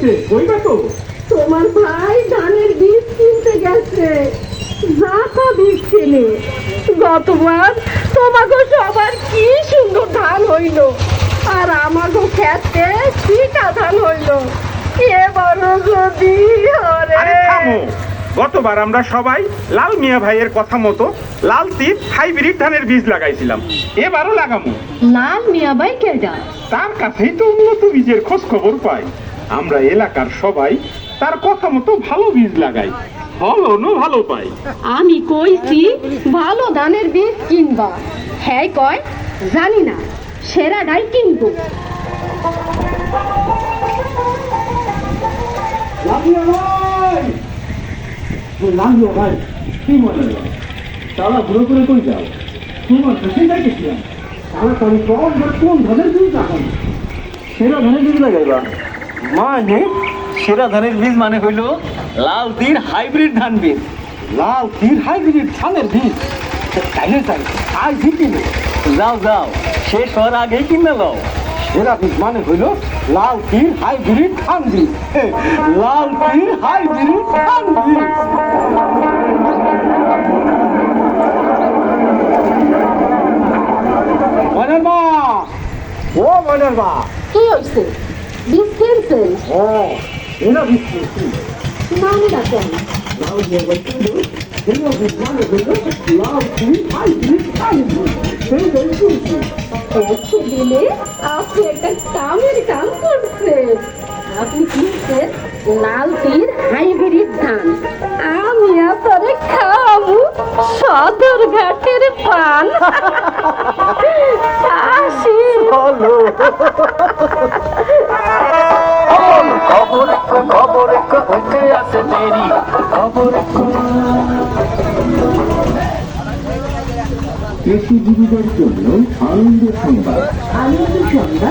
হয়েছে কইবা তো? তোমার ভাই ধানের বীজ কিনতে গেছে। জাতা বীজ কিনে গতবার তোমাকে সবার কি সুন্দর ধান হইল, আর আমাকে খেতে চিটা ধান হইল। এবারও যদি আরে থামো, গতবার আমরা সবাই লাল মিয়া ভাইয়ের কথা মতো লাল তীর হাইব্রিড ধানের বীজ লাগাইছিলাম, এবারও লাগামু। লাল মিয়া ভাই কেডা? তার কাছেই তো উন্নত বীজের খোঁজ খবর পাই। আমরা এলাকার সবাই তার কথা মতো ভালো বীজ লাগাই, ফলনও ভালো পাই। আমি কইছি ভালো ধানের বীজ কিনবা, হ্যাঁ কয় জানি না, সেরাটাই কিনবো। লামিয়া ভাই, লামিয়া ভাই, কি মনে হয় তারা ঘুরে ঘুরে কই যাও? তোমার কাছে যাইতেছিলাম, তাড়াতাড়ি কোন ধানের বীজ লাগানো? সেরা ধানের বীজ লাগাইবা মানে? সেরা ধানের বীজ মানে হইল লাল তীর হাইব্রিড ধান বীজ। লাল তীর হাইব্রিড ধানের বীজ তাইলে চাই আজ কিনে। যাও যাও, শেষ হওয়ার আগেই কিনে লও। সেরা বীজ মানে হইল লাল তীর হাইব্রিড ধান বীজ। লাল তীর হাইব্রিড ধান বীজ। মনের মা, ও মনের মা, কি হয়েছে? বীজ কিনছেন? ও এরা বীজ কিনছি। মানে না কেন? লাল দিয়ে বলছিল এরা বীজ মানে হইল লাল তীর হাইব্রিড ধান বীজ। সেই বীজ কিনছি। একটু দিলে আপনি একটা কামের কাম করছেন। আপনি কিনছেন লাল তীর হাইব্রিড ধান, আমি আপনারে খাওয়াবো সদর ঘাটের পান। আসি। খবর হইতে আছে দেরি, খবর কৃষিজীবীদের জন্য আনন্দ সংবাদ। আনন্দ সংবাদ।